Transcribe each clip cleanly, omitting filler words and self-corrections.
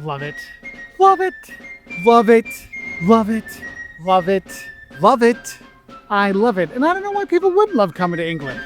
Love it. Love it. Love it. Love it. Love it. Love it. I love it. And I don't know why people wouldn't love coming to England.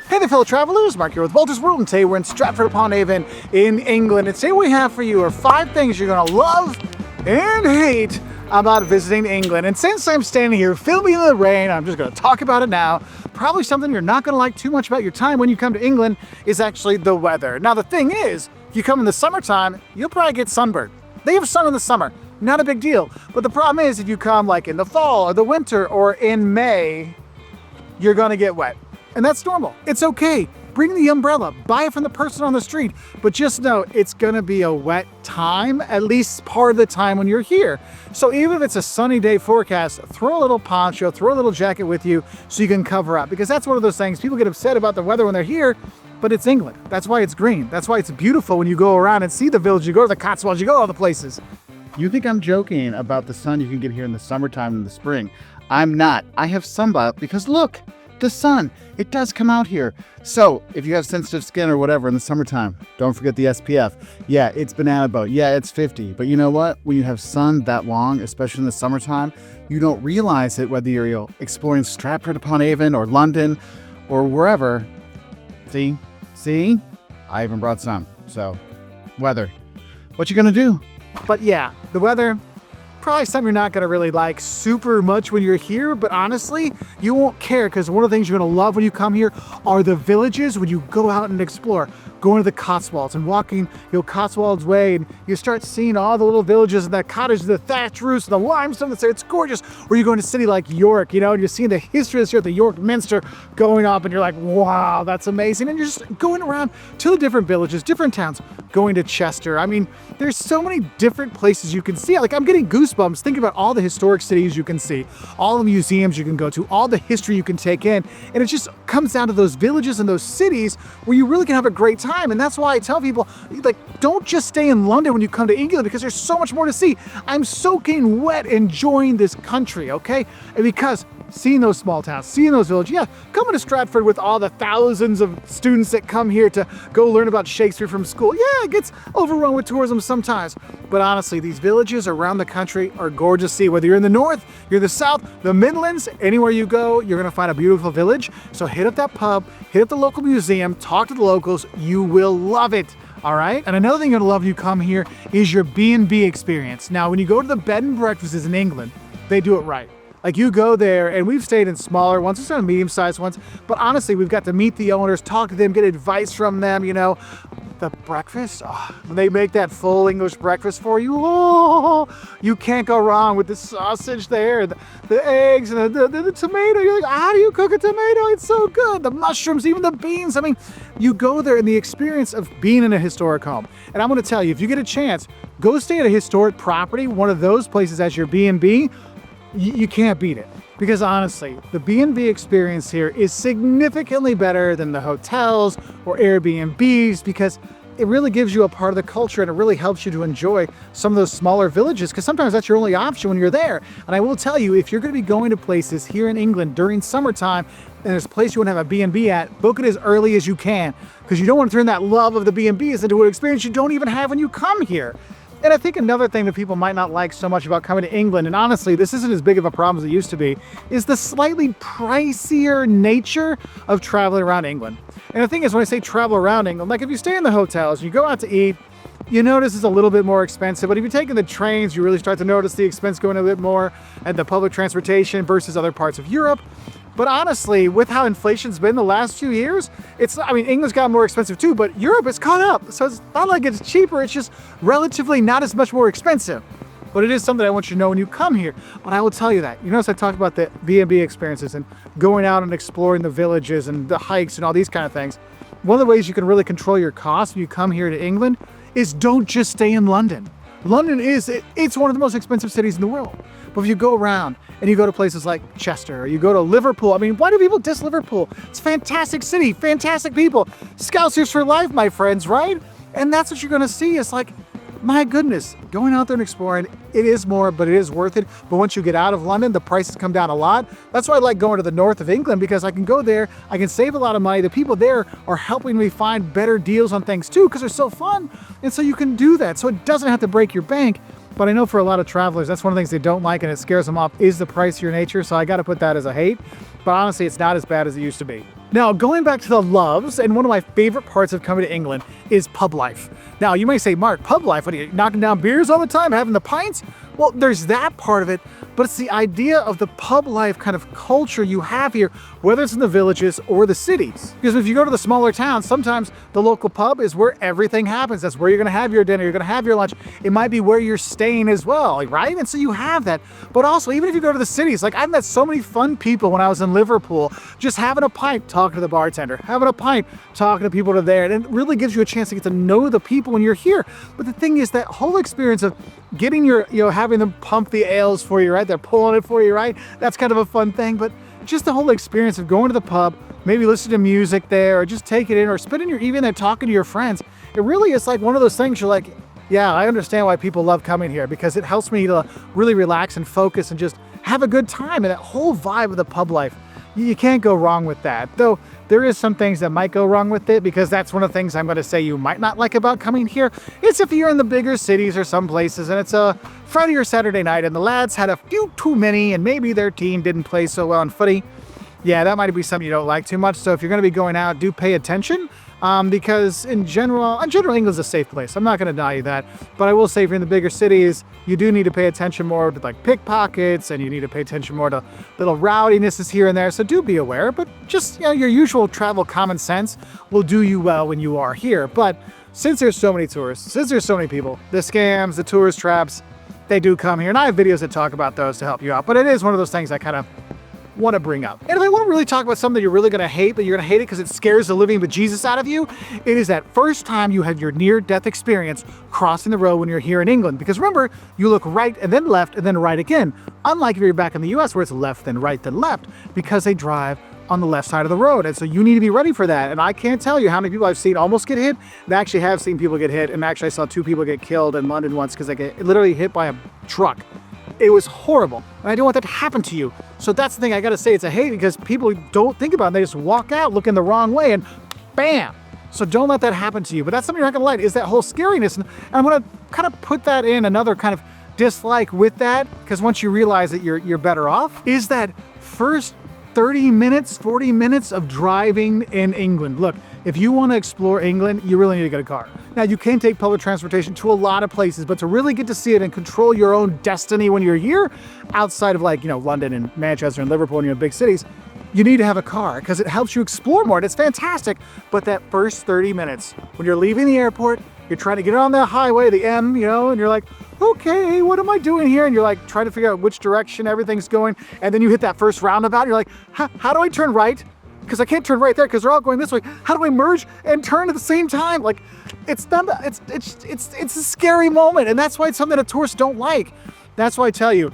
Hey there, fellow travelers. Mark here with Wolters World, and today we're in Stratford-upon-Avon in England. And today what we have for you are 5 things you're going to love and hate about visiting England. And since I'm standing here filming in the rain, I'm just going to talk about it now. Probably something you're not going to like too much about your time when you come to England is actually the weather. Now the thing is, if you come in the summertime, you'll probably get sunburned. They have sun in the summer, not a big deal. But the problem is if you come like in the fall or the winter or in May, you're going to get wet. And that's normal. It's okay. Bring the umbrella, buy it from the person on the street, but just know it's gonna be a wet time, at least part of the time when you're here. So even if it's a sunny day forecast, throw a little poncho, throw a little jacket with you so you can cover up, because that's one of those things, people get upset about the weather when they're here, but it's England. That's why it's green. That's why it's beautiful when you go around and see the village, you go to the Cotswolds, you go to all the places. You think I'm joking about the sun you can get here in the summertime and the spring. I'm not. I have sunblock because look, the sun, it does come out here. So if you have sensitive skin or whatever in the summertime, don't forget the SPF. Yeah, it's banana boat. Yeah, it's 50. But you know what? When you have sun that long, especially in the summertime, you don't realize it whether you're exploring Stratford-upon-Avon or London or wherever. See? I even brought sun. So, weather. What you gonna do? But yeah, the weather, probably something you're not going to really like super much when you're here, but honestly, you won't care because one of the things you're going to love when you come here are the villages when you go out and explore. Going to the Cotswolds and walking, Cotswolds Way, and you start seeing all the little villages and the cottages, the thatch roofs, and the limestone that's there. It's gorgeous. Or you go into a city like York, and you're seeing the history of the York Minster going up, and you're like, wow, that's amazing. And you're just going around to the different villages, different towns, going to Chester. I mean, there's so many different places you can see. Like, I'm getting goosebumps thinking about all the historic cities you can see, all the museums you can go to, all the history you can take in. And it just comes down to those villages and those cities where you really can have a great time. And that's why I tell people, like, don't just stay in London when you come to England because there's so much more to see. I'm soaking wet enjoying this country, okay? And because seeing those small towns, seeing those villages, yeah, coming to Stratford with all the thousands of students that come here to go learn about Shakespeare from school, yeah, it gets overrun with tourism sometimes. But honestly, these villages around the country are gorgeous to see. Whether you're in the north, you're in the south, the Midlands, anywhere you go, you're gonna find a beautiful village. So hit up that pub, hit up the local museum, talk to the locals, you will love it. All right. And another thing you're gonna love when you come here is your B&B experience. Now, when you go to the bed and breakfasts in England, they do it right. Like, you go there, and we've stayed in smaller ones, we've stayed in medium-sized ones, but honestly, we've got to meet the owners, talk to them, get advice from them, The breakfast, when they make that full English breakfast for you, you can't go wrong with the sausage there, the eggs, and the tomato. You're like, how do you cook a tomato? It's so good. The mushrooms, even the beans. I mean, you go there and the experience of being in a historic home. And I'm going to tell you, if you get a chance, go stay at a historic property, one of those places as your B&B. You can't beat it, because honestly, the B&B experience here is significantly better than the hotels or Airbnbs because it really gives you a part of the culture and it really helps you to enjoy some of those smaller villages because sometimes that's your only option when you're there. And I will tell you, if you're going to be going to places here in England during summertime and there's a place you want to have a B&B at, book it as early as you can because you don't want to turn that love of the B&Bs into an experience you don't even have when you come here. And I think another thing that people might not like so much about coming to England, and honestly, this isn't as big of a problem as it used to be, is the slightly pricier nature of traveling around England. And the thing is, when I say travel around England, like if you stay in the hotels, you go out to eat, you notice it's a little bit more expensive. But if you're taking the trains, you really start to notice the expense going a bit more, and the public transportation versus other parts of Europe. But honestly, with how inflation's been the last few years, England's gotten more expensive too, but Europe has caught up. So it's not like it's cheaper, it's just relatively not as much more expensive. But it is something I want you to know when you come here. But I will tell you that. You notice I talked about the B&B experiences and going out and exploring the villages and the hikes and all these kind of things. One of the ways you can really control your costs when you come here to England is don't just stay in London. London it's one of the most expensive cities in the world. But if you go around and you go to places like Chester or you go to Liverpool, I mean, why do people diss Liverpool? It's a fantastic city, fantastic people. Scousers for life, my friends, right? And that's what you're going to see. It's like my goodness, going out there and exploring, it is more, but it is worth it. But once you get out of London, the prices come down a lot. That's why I like going to the north of England, because I can go there, I can save a lot of money. The people there are helping me find better deals on things too, because they're so fun. And so you can do that. So it doesn't have to break your bank. But I know for a lot of travelers, that's one of the things they don't like and it scares them off is the pricier nature. So I got to put that as a hate. But honestly, it's not as bad as it used to be. Now, going back to the loves, and one of my favorite parts of coming to England is pub life. Now, you may say, Mark, pub life, what are you, knocking down beers all the time, having the pints? Well, there's that part of it, but it's the idea of the pub life kind of culture you have here, whether it's in the villages or the cities. Because if you go to the smaller towns, sometimes the local pub is where everything happens. That's where you're gonna have your dinner, you're gonna have your lunch. It might be where you're staying as well, right? And so you have that. But also, even if you go to the cities, like I've met so many fun people when I was in Liverpool, just having a pint, talking to the bartender, having a pint, talking to people that are there, and it really gives you a chance to get to know the people when you're here. But the thing is, that whole experience of getting your, having them pump the ales for you, right? They're pulling it for you, right? That's kind of a fun thing. But just the whole experience of going to the pub, maybe listening to music there, or just take it in, or spending your evening there talking to your friends. It really is like one of those things you're like, yeah, I understand why people love coming here, because it helps me to really relax and focus and just have a good time. And that whole vibe of the pub life, you can't go wrong with that. Though there is some things that might go wrong with it, because that's one of the things I'm going to say you might not like about coming here. It's if you're in the bigger cities or some places and it's a Friday or Saturday night and the lads had a few too many and maybe their team didn't play so well in footy. Yeah, that might be something you don't like too much. So if you're going to be going out, do pay attention. Because in general, England's a safe place. I'm not going to deny you that. But I will say, if you're in the bigger cities, you do need to pay attention more to like pickpockets, and you need to pay attention more to little rowdinesses here and there. So do be aware. But just, your usual travel common sense will do you well when you are here. But since there's so many tourists, since there's so many people, the scams, the tourist traps, they do come here. And I have videos that talk about those to help you out. But it is one of those things I kind of want to bring up. And if I want to really talk about something you're really going to hate, but you're going to hate it because it scares the living bejesus out of you, it is that first time you have your near-death experience crossing the road when you're here in England. Because remember, you look right and then left and then right again. Unlike if you're back in the US where it's left then right then left, because they drive on the left side of the road. And so you need to be ready for that. And I can't tell you how many people I've seen almost get hit. And I actually have seen people get hit. And actually I saw 2 people get killed in London once because they get literally hit by a truck. It was horrible, and I don't want that to happen to you. So that's the thing I gotta say, it's a hate, because people don't think about it. They just walk out looking the wrong way and bam. So don't let that happen to you. But that's something you're not gonna like, is that whole scariness. And I'm gonna kind of put that in another kind of dislike with that, because once you realize that you're better off, is that first 30 minutes, 40 minutes of driving in England. Look, if you want to explore England, you really need to get a car. Now, you can take public transportation to a lot of places, but to really get to see it and control your own destiny when you're here, outside of like, London and Manchester and Liverpool and your big cities, you need to have a car because it helps you explore more. And it's fantastic. But that first 30 minutes, when you're leaving the airport, you're trying to get on the highway, the M, and you're like, okay, what am I doing here? And you're like trying to figure out which direction everything's going. And then you hit that first roundabout. And you're like, how do I turn right? Because I can't turn right there because they're all going this way. How do I merge and turn at the same time? Like, it's a scary moment. And that's why it's something that tourists don't like. That's why I tell you,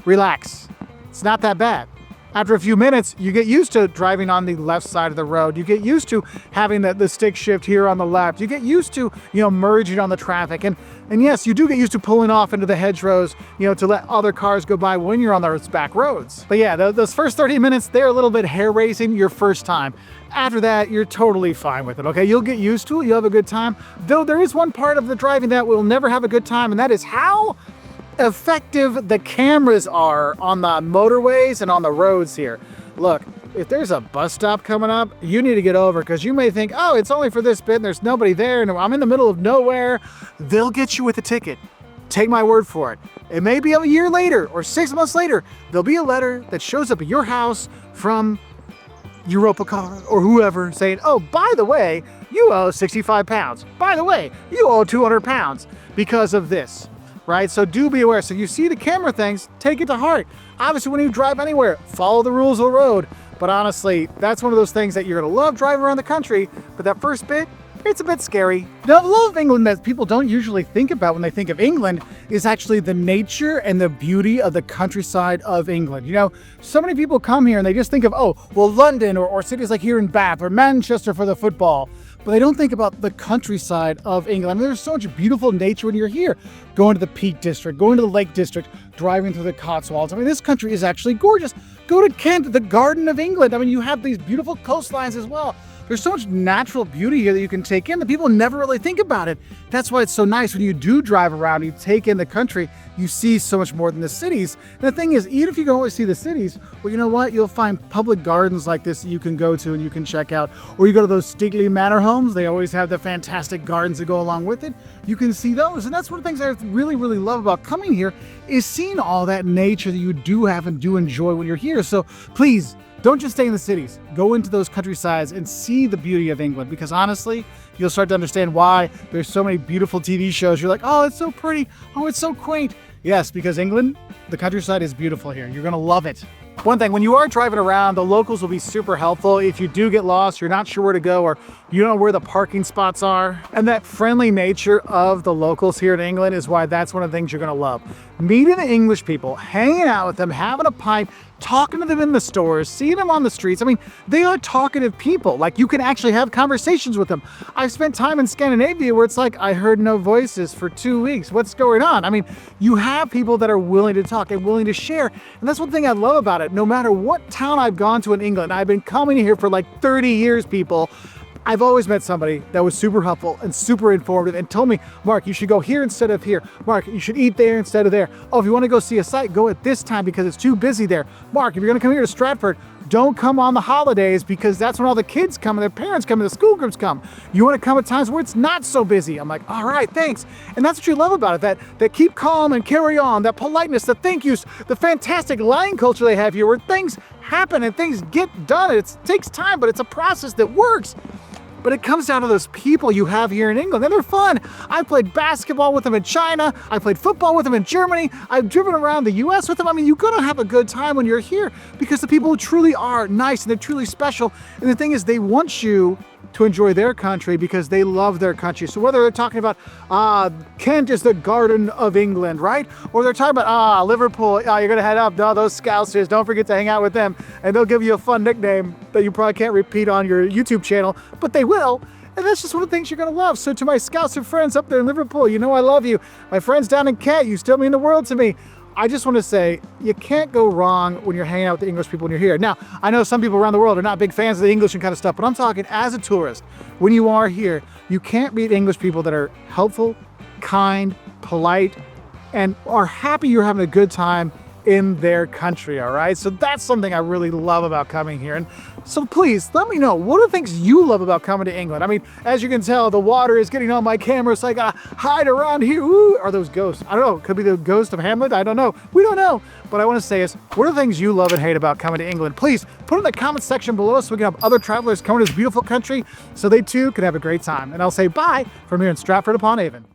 relax. It's not that bad. After a few minutes, you get used to driving on the left side of the road. You get used to having the stick shift here on the left. You get used to, merging on the traffic. And yes, you do get used to pulling off into the hedgerows, to let other cars go by when you're on those back roads. But yeah, those first 30 minutes, they're a little bit hair-raising your first time. After that, you're totally fine with it, okay? You'll get used to it. You'll have a good time. Though there is one part of the driving that will never have a good time, and that is how effective the cameras are on the motorways and on the roads here. Look, if there's a bus stop coming up, you need to get over, because you may think, oh, it's only for this bit and there's nobody there and I'm in the middle of nowhere. They'll get you with a ticket. Take my word for it. It may be a year later or 6 months later, there'll be a letter that shows up at your house from Car or whoever saying, oh, by the way, you owe 65 pounds. By the way, you owe 200 pounds because of this. Right? So do be aware. So you see the camera things, take it to heart. Obviously, when you drive anywhere, follow the rules of the road. But honestly, that's one of those things that you're going to love driving around the country. But that first bit, it's a bit scary. Now, the love of England that people don't usually think about when they think of England is actually the nature and the beauty of the countryside of England. So many people come here and they just think of, oh, well, London or cities like here in Bath or Manchester for the football. but they don't think about the countryside of England. I mean, there's so much beautiful nature when you're here. Going to the Peak District, going to the Lake District, driving through the Cotswolds. I mean, this country is actually gorgeous. Go to Kent, the Garden of England. I mean, you have these beautiful coastlines as well. There's so much natural beauty here that you can take in that people never really think about it. That's why it's so nice when you do drive around, you take in the country, you see so much more than the cities. And the thing is, even if you can always see the cities, well, you know what? You'll find public gardens like this that you can go to and you can check out. Or you go to those stately manor homes, they always have the fantastic gardens that go along with it. You can see those. And that's one of the things I really, really love about coming here is seeing all that nature that you do have and do enjoy when you're here. So please, don't just stay in the cities. Go into those countrysides and see the beauty of England, because honestly, you'll start to understand why there's so many beautiful TV shows. You're like, oh, it's so pretty. Oh, it's so quaint. Yes, because England, the countryside is beautiful here. You're going to love it. One thing, when you are driving around, the locals will be super helpful. If you do get lost, you're not sure where to go, or you don't know where the parking spots are. And that friendly nature of the locals here in England is why that's one of the things you're going to love. Meeting the English people, hanging out with them, having a pint, talking to them in the stores, seeing them on the streets. I mean, they are talkative people. Like, you can actually have conversations with them. I've spent time in Scandinavia where it's like, I heard no voices for 2 weeks. What's going on? I mean, you have people that are willing to talk and willing to share. And that's one thing I love about it. No matter what town I've gone to in England, I've been coming here for like 30 years, people. I've always met somebody that was super helpful and super informative and told me, Mark, you should go here instead of here. Mark, you should eat there instead of there. Oh, if you want to go see a site, go at this time because it's too busy there. Mark, if you're going to come here to Stratford, don't come on the holidays because that's when all the kids come and their parents come and the school groups come. You want to come at times where it's not so busy. I'm like, all right, thanks. And that's what you love about it, that keep calm and carry on, that politeness, the thank yous, the fantastic line culture they have here where things happen and things get done. It takes time, but it's a process that works. But it comes down to those people you have here in England, and they're fun. I played basketball with them in China. I played football with them in Germany. I've driven around the US with them. I mean, you're gonna have a good time when you're here because the people truly are nice and they're truly special. And the thing is, they want you to enjoy their country because they love their country. So whether they're talking about, Kent is the Garden of England, right? Or they're talking about, Liverpool, you're gonna head up, those Scousers, don't forget to hang out with them. And they'll give you a fun nickname that you probably can't repeat on your YouTube channel, but they will. And that's just one of the things you're gonna love. So to my Scouser friends up there in Liverpool, you know I love you. My friends down in Kent, you still mean the world to me. I just want to say, you can't go wrong when you're hanging out with the English people when you're here. Now, I know some people around the world are not big fans of the English and kind of stuff, but I'm talking as a tourist. When you are here, you can't meet English people that are helpful, kind, polite, and are happy you're having a good time in their country, all right? So that's something I really love about coming here. And so please, let me know, what are the things you love about coming to England? I mean, as you can tell, the water is getting on my camera, so I gotta hide around here. Ooh, are those ghosts? I don't know, could be the ghost of Hamlet, I don't know. We don't know. What I wanna say is, what are the things you love and hate about coming to England? Please, put in the comment section below so we can have other travelers come to this beautiful country so they too can have a great time. And I'll say bye from here in Stratford-upon-Avon.